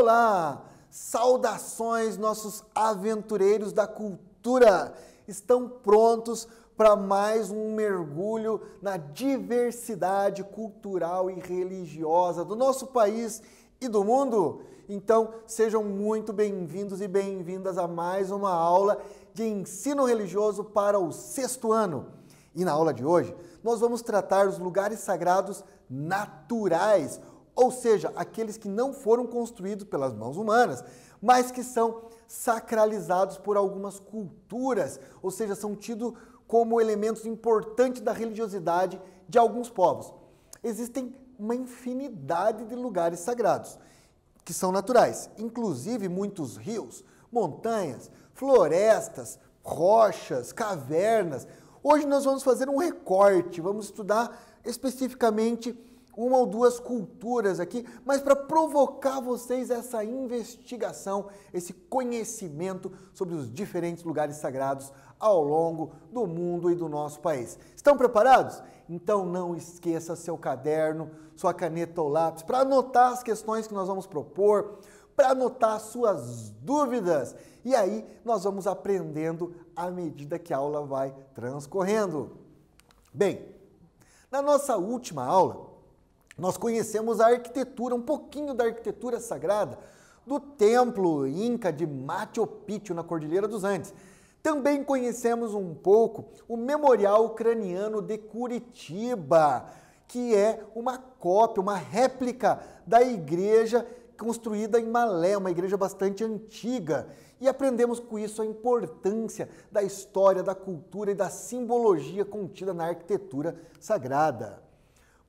Olá! Saudações, nossos aventureiros da cultura! Estão prontos para mais um mergulho na diversidade cultural e religiosa do nosso país e do mundo? Então, sejam muito bem-vindos e bem-vindas a mais uma aula de ensino religioso para o 6º ano. E na aula de hoje, nós vamos tratar os lugares sagrados naturais, ou seja, aqueles que não foram construídos pelas mãos humanas, mas que são sacralizados por algumas culturas, ou seja, são tidos como elementos importantes da religiosidade de alguns povos. Existem uma infinidade de lugares sagrados, que são naturais, inclusive muitos rios, montanhas, florestas, rochas, cavernas. Hoje nós vamos fazer um recorte, vamos estudar especificamente uma ou duas culturas aqui, mas para provocar vocês essa investigação, esse conhecimento sobre os diferentes lugares sagrados ao longo do mundo e do nosso país. Estão preparados? Então não esqueça seu caderno, sua caneta ou lápis para anotar as questões que nós vamos propor, para anotar suas dúvidas. E aí nós vamos aprendendo à medida que a aula vai transcorrendo. Bem, na nossa última aula, nós conhecemos a arquitetura, um pouquinho da arquitetura sagrada do templo Inca de Machu Picchu, na Cordilheira dos Andes. Também conhecemos um pouco o Memorial Ucraniano de Curitiba, que é uma cópia, uma réplica da igreja construída em Malé, uma igreja bastante antiga. E aprendemos com isso a importância da história, da cultura e da simbologia contida na arquitetura sagrada.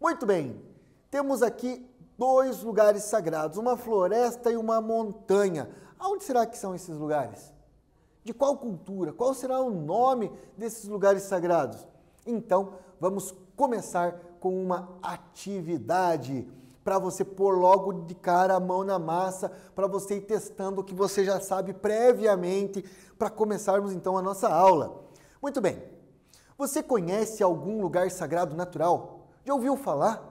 Muito bem. Temos aqui dois lugares sagrados, uma floresta e uma montanha. Aonde será que são esses lugares? De qual cultura? Qual será o nome desses lugares sagrados? Então, vamos começar com uma atividade para você pôr logo de cara a mão na massa, para você ir testando o que você já sabe previamente, para começarmos então a nossa aula. Muito bem. Você conhece algum lugar sagrado natural? Já ouviu falar?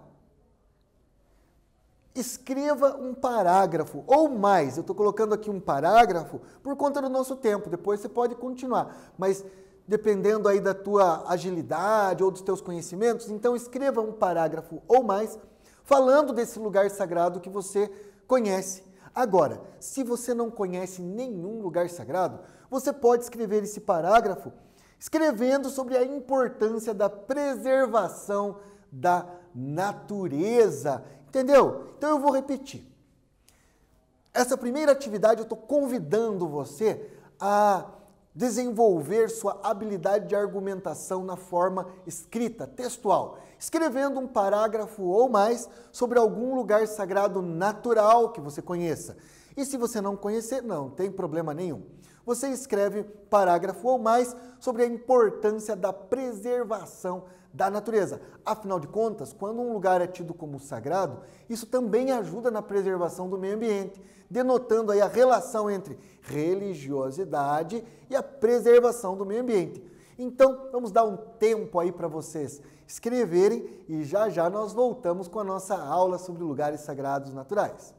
Escreva um parágrafo ou mais. Eu estou colocando aqui um parágrafo por conta do nosso tempo. Depois você pode continuar, mas dependendo aí da tua agilidade ou dos teus conhecimentos, então escreva um parágrafo ou mais falando desse lugar sagrado que você conhece. Agora, se você não conhece nenhum lugar sagrado, você pode escrever esse parágrafo escrevendo sobre a importância da preservação da natureza. Entendeu? Então eu vou repetir. Essa primeira atividade eu estou convidando você a desenvolver sua habilidade de argumentação na forma escrita, textual, escrevendo um parágrafo ou mais sobre algum lugar sagrado natural que você conheça. E se você não conhecer, não tem problema nenhum. Você escreve parágrafo ou mais sobre a importância da preservação da natureza. Afinal de contas, quando um lugar é tido como sagrado, isso também ajuda na preservação do meio ambiente, denotando aí a relação entre religiosidade e a preservação do meio ambiente. Então, vamos dar um tempo aí para vocês escreverem e já já nós voltamos com a nossa aula sobre lugares sagrados naturais.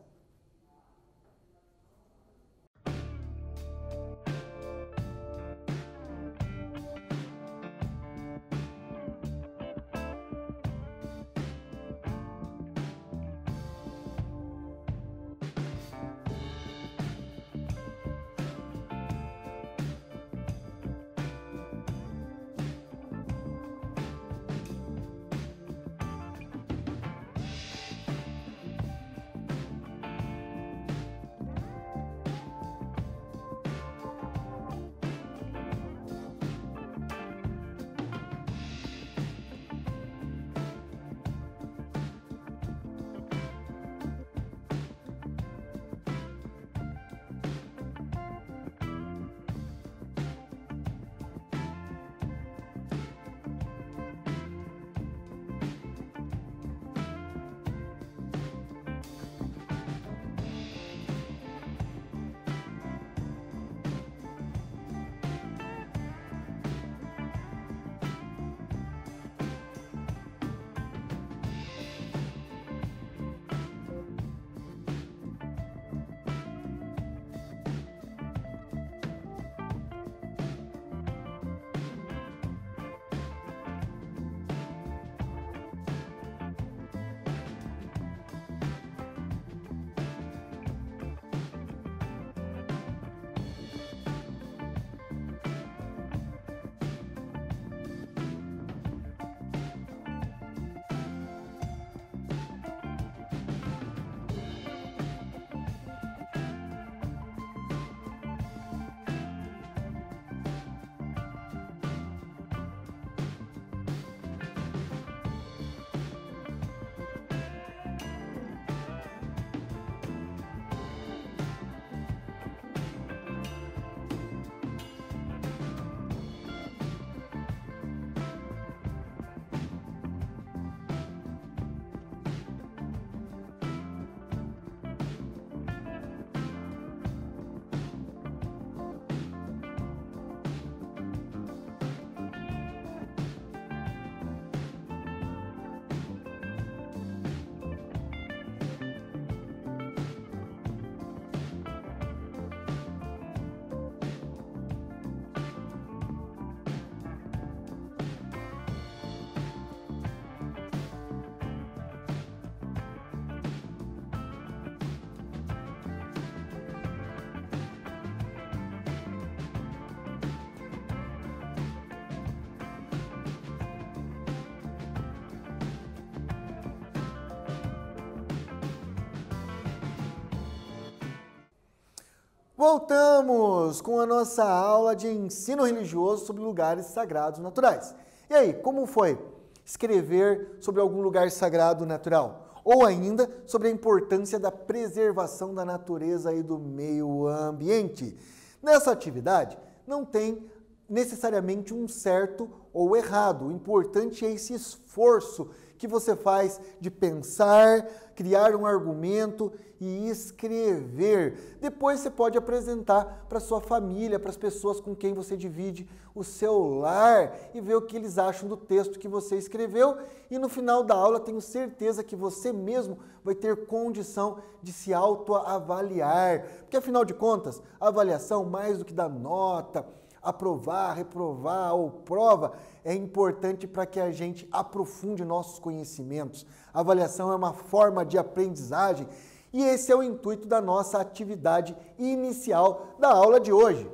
Voltamos com a nossa aula de ensino religioso sobre lugares sagrados naturais. E aí, como foi escrever sobre algum lugar sagrado natural? Ou ainda sobre a importância da preservação da natureza e do meio ambiente? Nessa atividade, não tem necessariamente um certo ou errado. O importante é esse esforço que você faz de pensar, criar um argumento e escrever. Depois você pode apresentar para sua família, para as pessoas com quem você divide o seu lar e ver o que eles acham do texto que você escreveu. E no final da aula, tenho certeza que você mesmo vai ter condição de se autoavaliar. Porque, afinal de contas, a avaliação, mais do que dar nota, aprovar, reprovar ou prova, é importante para que a gente aprofunde nossos conhecimentos. A avaliação é uma forma de aprendizagem e esse é o intuito da nossa atividade inicial da aula de hoje.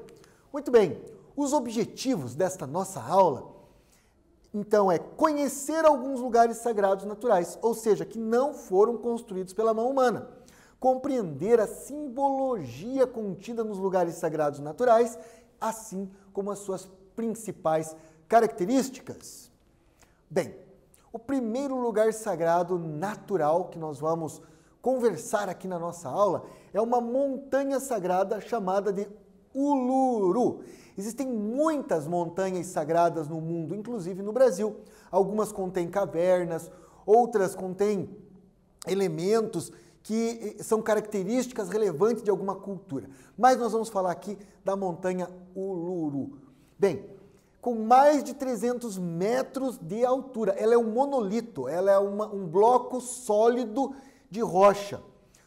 Muito bem, os objetivos desta nossa aula, então, é conhecer alguns lugares sagrados naturais, ou seja, que não foram construídos pela mão humana. Compreender a simbologia contida nos lugares sagrados naturais, assim como as suas principais características. Bem, o primeiro lugar sagrado natural que nós vamos conversar aqui na nossa aula é uma montanha sagrada chamada de Uluru. Existem muitas montanhas sagradas no mundo, inclusive no Brasil. Algumas contêm cavernas, outras contêm elementos que são características relevantes de alguma cultura. Mas nós vamos falar aqui da montanha Uluru. Bem, com mais de 300 metros de altura, ela é um monolito, ela é um bloco sólido de rocha,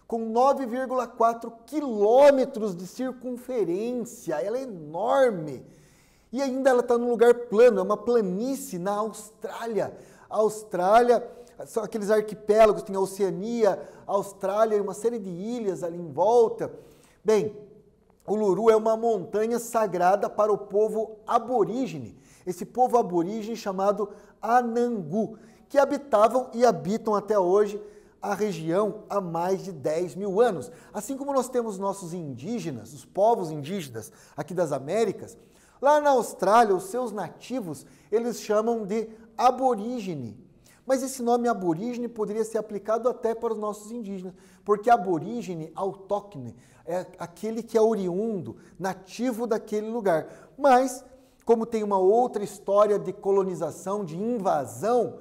com 9,4 quilômetros de circunferência, ela é enorme. E ainda ela está num lugar plano, é uma planície na Austrália. A Austrália são aqueles arquipélagos, tem a Oceania, a Austrália e uma série de ilhas ali em volta. Bem, Uluru é uma montanha sagrada para o povo aborígene. Esse povo aborígene chamado Anangu, que habitavam e habitam até hoje a região há mais de 10 mil anos. Assim como nós temos nossos indígenas, os povos indígenas aqui das Américas, lá na Austrália, os seus nativos, eles chamam de aborígene. Mas esse nome aborígene poderia ser aplicado até para os nossos indígenas, porque aborígene, autóctone, é aquele que é oriundo, nativo daquele lugar. Mas, como tem uma outra história de colonização, de invasão,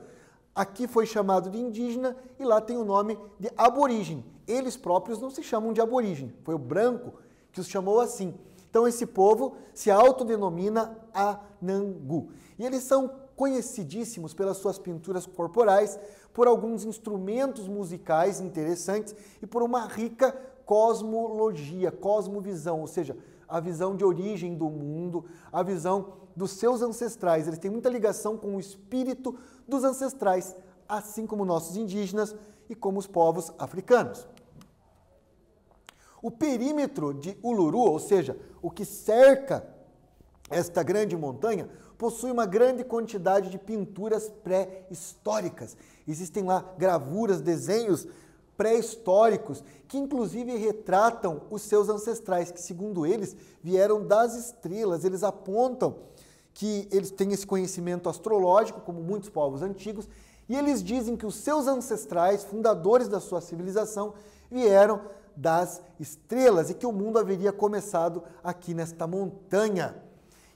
aqui foi chamado de indígena e lá tem o nome de aborígene. Eles próprios não se chamam de aborígene, foi o branco que os chamou assim. Então esse povo se autodenomina Anangu. E eles são conhecidíssimos pelas suas pinturas corporais, por alguns instrumentos musicais interessantes e por uma rica cosmologia, cosmovisão, ou seja, a visão de origem do mundo, a visão dos seus ancestrais. Eles têm muita ligação com o espírito dos ancestrais, assim como nossos indígenas e como os povos africanos. O perímetro de Uluru, ou seja, o que cerca esta grande montanha, possui uma grande quantidade de pinturas pré-históricas. Existem lá gravuras, desenhos pré-históricos, que inclusive retratam os seus ancestrais, que segundo eles vieram das estrelas. Eles apontam que eles têm esse conhecimento astrológico, como muitos povos antigos, e eles dizem que os seus ancestrais, fundadores da sua civilização, vieram das estrelas e que o mundo haveria começado aqui nesta montanha.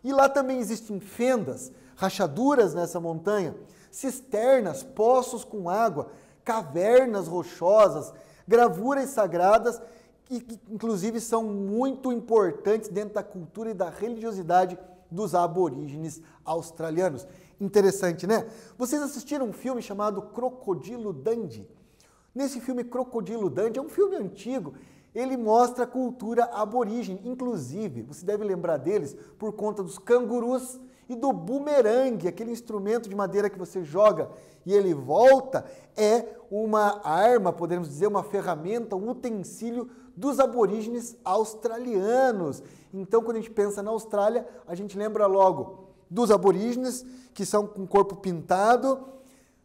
E lá também existem fendas, rachaduras nessa montanha, cisternas, poços com água, cavernas rochosas, gravuras sagradas, que inclusive são muito importantes dentro da cultura e da religiosidade dos aborígenes australianos. Interessante, né? Vocês assistiram um filme chamado Crocodilo Dundee? Nesse filme Crocodilo Dundee, é um filme antigo, ele mostra a cultura aborígene, inclusive, você deve lembrar deles por conta dos cangurus e do bumerangue, aquele instrumento de madeira que você joga e ele volta, é uma arma, podemos dizer, uma ferramenta, um utensílio dos aborígenes australianos. Então, quando a gente pensa na Austrália, a gente lembra logo dos aborígenes, que são com o corpo pintado,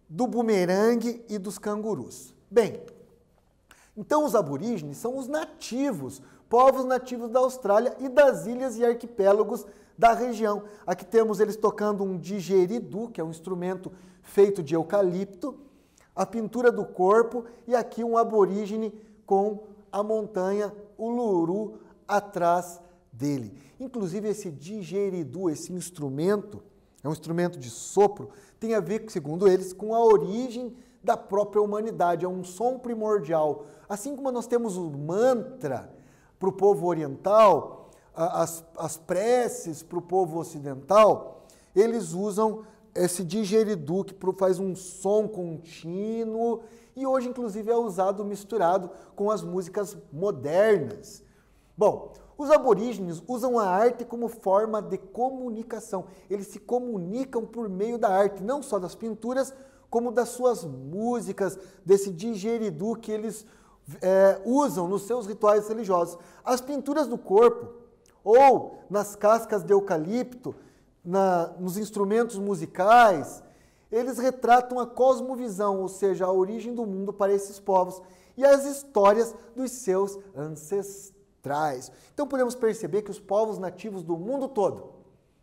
do bumerangue e dos cangurus. Bem, então os aborígenes são os nativos, povos nativos da Austrália e das ilhas e arquipélagos da região. Aqui temos eles tocando um didgeridoo, que é um instrumento feito de eucalipto, a pintura do corpo e aqui um aborígene com a montanha Uluru atrás dele. Inclusive esse didgeridoo, esse instrumento, é um instrumento de sopro, tem a ver, segundo eles, com a origem da própria humanidade, é um som primordial. Assim como nós temos o mantra para o povo oriental, as preces para o povo ocidental, eles usam esse didgeridoo que faz um som contínuo e hoje inclusive é usado misturado com as músicas modernas. Bom, os aborígenes usam a arte como forma de comunicação. Eles se comunicam por meio da arte, não só das pinturas, como das suas músicas, desse didgeridoo que eles usam nos seus rituais religiosos. As pinturas do corpo, ou nas cascas de eucalipto, nos instrumentos musicais, eles retratam a cosmovisão, ou seja, a origem do mundo para esses povos e as histórias dos seus ancestrais. Então podemos perceber que os povos nativos do mundo todo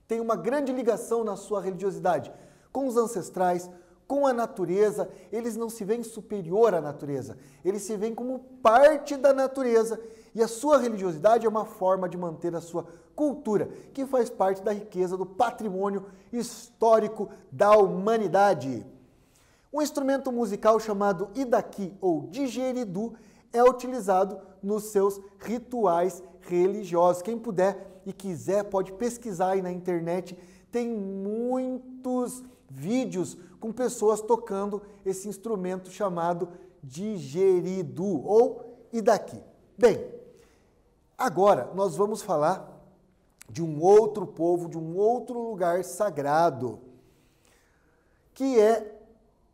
têm uma grande ligação na sua religiosidade com os ancestrais, com a natureza. Eles não se veem superior à natureza, eles se veem como parte da natureza e a sua religiosidade é uma forma de manter a sua cultura, que faz parte da riqueza do patrimônio histórico da humanidade. Um instrumento musical chamado idaki ou didgeridoo é utilizado nos seus rituais religiosos. Quem puder e quiser pode pesquisar aí na internet, tem muitos vídeos com pessoas tocando esse instrumento chamado didgeridoo ou idaki. Bem, agora nós vamos falar de um outro povo, de um outro lugar sagrado, que é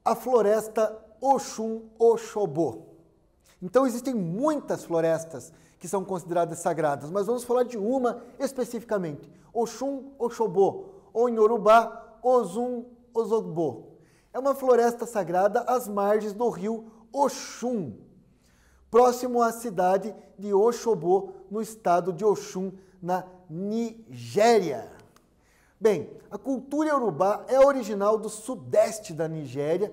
a floresta Oxum-Oxobô. Então existem muitas florestas que são consideradas sagradas, mas vamos falar de uma especificamente, Oxum-Oxobô, ou em Yorubá, Ozum-Ozogbo. É uma floresta sagrada às margens do rio Oxum, próximo à cidade de Oxobô, no estado de Oxum, na Nigéria. Bem, a cultura iorubá é original do sudeste da Nigéria,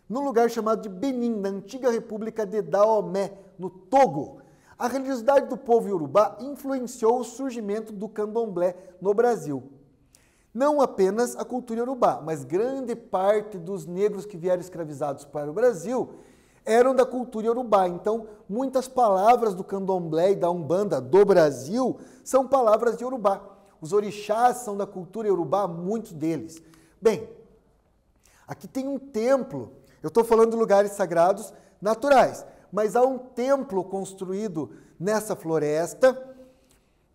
num lugar chamado de Benin, na antiga república de Daomé, no Togo. A religiosidade do povo iorubá influenciou o surgimento do candomblé no Brasil. Não apenas a cultura iorubá, mas grande parte dos negros que vieram escravizados para o Brasil eram da cultura iorubá. Então, muitas palavras do candomblé e da umbanda do Brasil são palavras de iorubá. Os orixás são da cultura iorubá, muitos deles. Bem, aqui tem um templo, eu estou falando de lugares sagrados naturais, mas há um templo construído nessa floresta,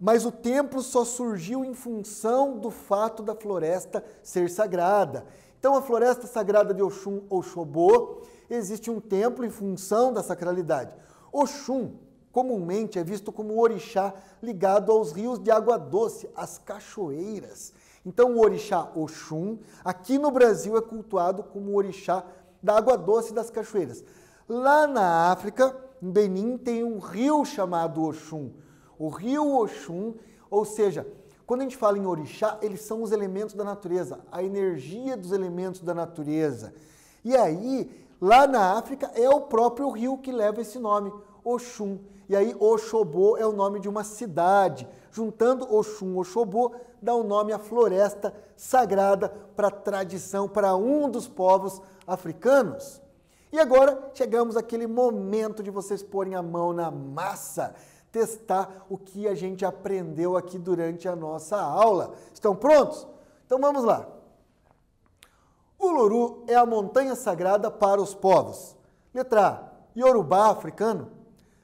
mas o templo só surgiu em função do fato da floresta ser sagrada. Então, a floresta sagrada de Oxum, Oxobô, existe um templo em função da sacralidade. Oxum, comumente, é visto como um orixá ligado aos rios de água doce, às cachoeiras. Então, o orixá Oxum, aqui no Brasil, é cultuado como o orixá da água doce das cachoeiras. Lá na África, em Benin, tem um rio chamado Oxum. O rio Oxum, ou seja, quando a gente fala em orixá, eles são os elementos da natureza, a energia dos elementos da natureza. E aí, lá na África, é o próprio rio que leva esse nome, Oxum. E aí, Oxobô é o nome de uma cidade. Juntando Oxum, Oxobô, dá o nome à floresta sagrada para a tradição, para um dos povos africanos. E agora, chegamos àquele momento de vocês porem a mão na massa, testar o que a gente aprendeu aqui durante a nossa aula. Estão prontos? Então vamos lá. Uluru é a montanha sagrada para os povos. Letra A, Yorubá africano.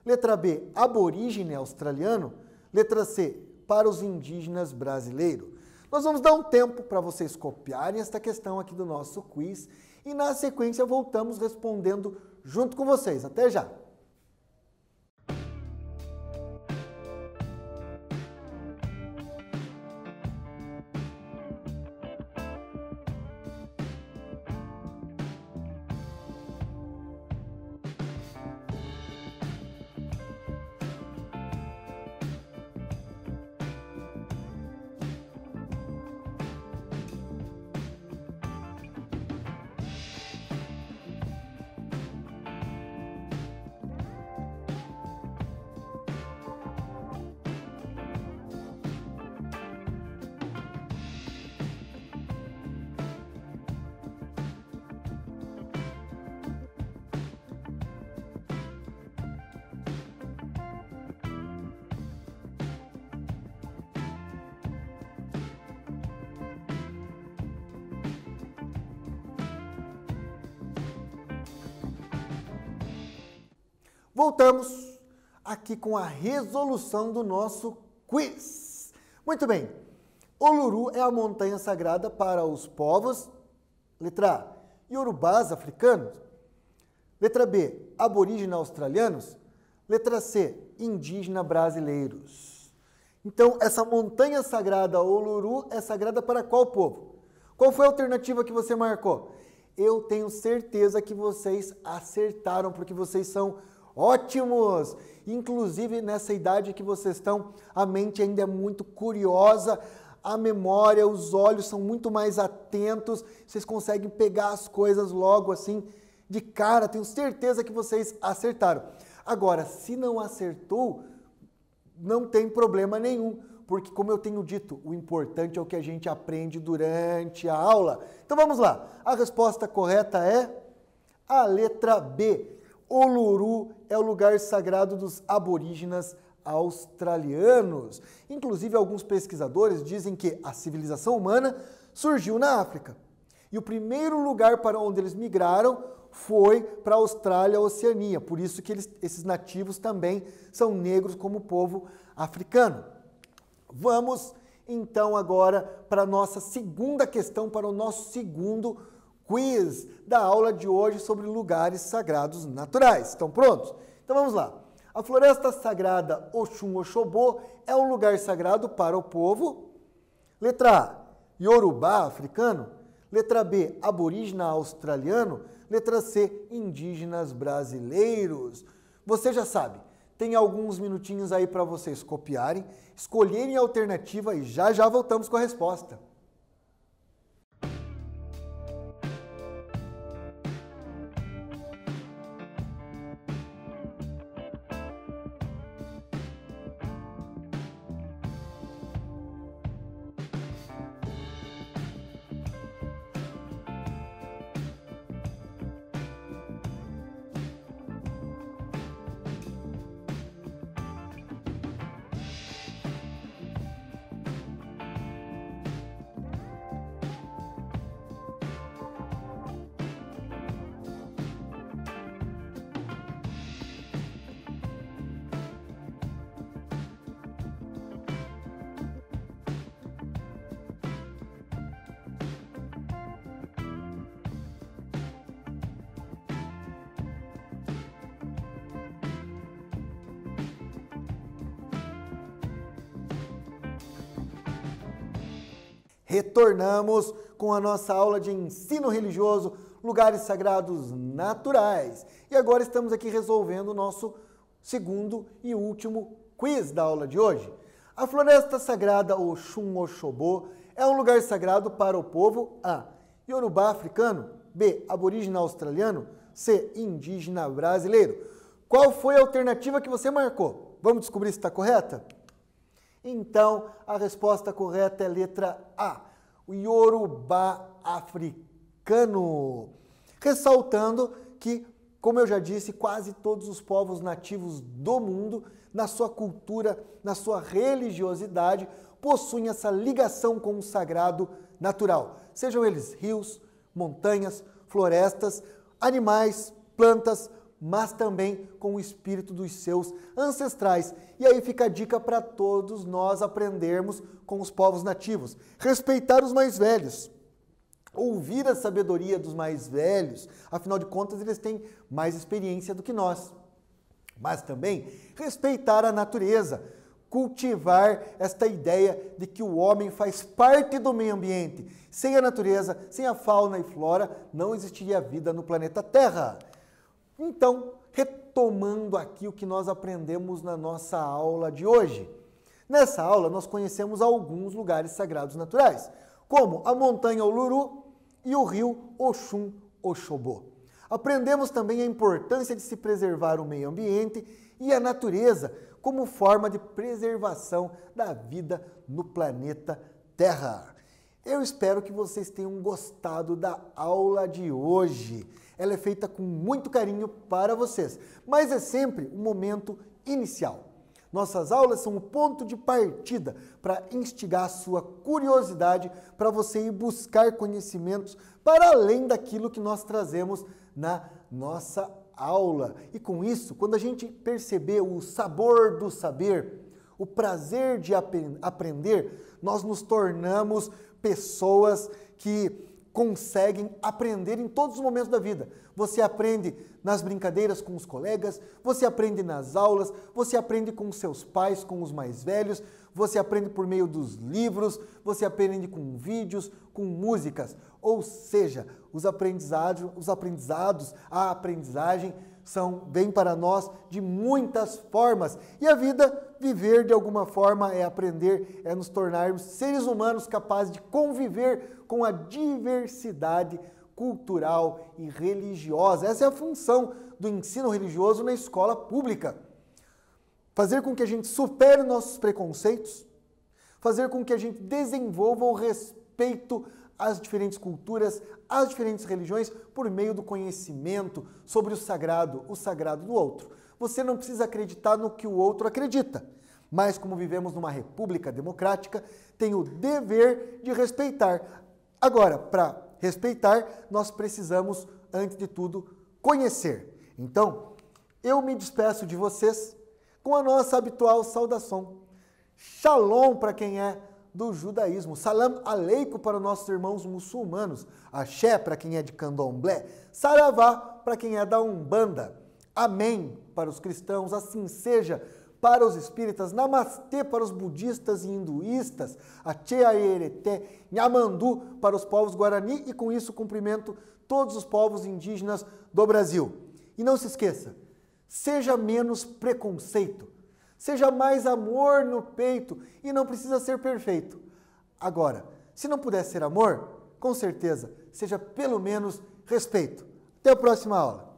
Letra B, aborígene australiano. Letra C, para os indígenas brasileiros. Nós vamos dar um tempo para vocês copiarem esta questão aqui do nosso quiz e na sequência voltamos respondendo junto com vocês. Até já! voltamos aqui com a resolução do nosso quiz. Muito bem, Uluru é a montanha sagrada para os povos, letra A, iorubás africanos, letra B, aborígenes australianos, letra C, indígena brasileiros. Então, essa montanha sagrada Uluru é sagrada para qual povo? Qual foi a alternativa que você marcou? Eu tenho certeza que vocês acertaram, porque vocês são ótimos! Inclusive, nessa idade que vocês estão, a mente ainda é muito curiosa, a memória, os olhos são muito mais atentos, vocês conseguem pegar as coisas logo assim, de cara. Tenho certeza que vocês acertaram. Agora, se não acertou, não tem problema nenhum, porque, como eu tenho dito, o importante é o que a gente aprende durante a aula. Então vamos lá. A resposta correta é a letra B. Uluru é o lugar sagrado dos aborígenes australianos. Inclusive, alguns pesquisadores dizem que a civilização humana surgiu na África. E o primeiro lugar para onde eles migraram foi para a Austrália, Oceania. Por isso que esses nativos também são negros como o povo africano. Vamos, então, agora para a nossa segunda questão, para o nosso segundo quiz da aula de hoje sobre lugares sagrados naturais. Estão prontos? Então vamos lá. A floresta sagrada Oxum-Oxobô é um lugar sagrado para o povo, letra A, iorubá africano, letra B, aborígena australiano, letra C, indígenas brasileiros. Você já sabe, tem alguns minutinhos aí para vocês copiarem, escolherem a alternativa e já já voltamos com a resposta. Retornamos com a nossa aula de ensino religioso, lugares sagrados naturais. E agora estamos aqui resolvendo o nosso segundo e último quiz da aula de hoje. A floresta sagrada Oxum-Oxobô é um lugar sagrado para o povo A, iorubá africano, B, aborígene australiano, C, indígena brasileiro. Qual foi a alternativa que você marcou? Vamos descobrir se está correta? Então, a resposta correta é letra A, o iorubá africano. Ressaltando que, como eu já disse, quase todos os povos nativos do mundo, na sua cultura, na sua religiosidade, possuem essa ligação com o sagrado natural. Sejam eles rios, montanhas, florestas, animais, plantas, mas também com o espírito dos seus ancestrais. E aí fica a dica para todos nós aprendermos com os povos nativos. Respeitar os mais velhos, ouvir a sabedoria dos mais velhos, afinal de contas eles têm mais experiência do que nós. Mas também respeitar a natureza, cultivar esta ideia de que o homem faz parte do meio ambiente. Sem a natureza, sem a fauna e flora, não existiria vida no planeta Terra. Então, retomando aqui o que nós aprendemos na nossa aula de hoje. Nessa aula, nós conhecemos alguns lugares sagrados naturais, como a montanha Uluru e o rio Oxum-Oxobô. Aprendemos também a importância de se preservar o meio ambiente e a natureza como forma de preservação da vida no planeta Terra. Eu espero que vocês tenham gostado da aula de hoje. Ela é feita com muito carinho para vocês, mas é sempre um momento inicial. Nossas aulas são o ponto de partida para instigar a sua curiosidade, para você ir buscar conhecimentos para além daquilo que nós trazemos na nossa aula. E com isso, quando a gente perceber o sabor do saber, o prazer de aprender, nós nos tornamos pessoas que conseguem aprender em todos os momentos da vida. Você aprende nas brincadeiras com os colegas, você aprende nas aulas, você aprende com os seus pais, com os mais velhos, você aprende por meio dos livros, você aprende com vídeos, com músicas. Ou seja, os aprendizados, a aprendizagem vem para nós de muitas formas. E a vida, viver de alguma forma, é aprender, é nos tornarmos seres humanos capazes de conviver com a diversidade cultural e religiosa. Essa é a função do ensino religioso na escola pública. Fazer com que a gente supere nossos preconceitos, fazer com que a gente desenvolva o respeito às diferentes culturas, às diferentes religiões, por meio do conhecimento sobre o sagrado do outro. Você não precisa acreditar no que o outro acredita, mas como vivemos numa república democrática, tem o dever de respeitar. Agora, para respeitar, nós precisamos, antes de tudo, conhecer. Então, eu me despeço de vocês com a nossa habitual saudação. Shalom para quem é do judaísmo, salam aleikum para os nossos irmãos muçulmanos, axé para quem é de candomblé, saravá para quem é da umbanda, amém para os cristãos, assim seja para os espíritas, namastê para os budistas e hinduístas, acheaerete, nhamandu para os povos guarani, e com isso cumprimento todos os povos indígenas do Brasil. E não se esqueça, seja menos preconceito, seja mais amor no peito, e não precisa ser perfeito. Agora, se não puder ser amor, com certeza, seja pelo menos respeito. Até a próxima aula.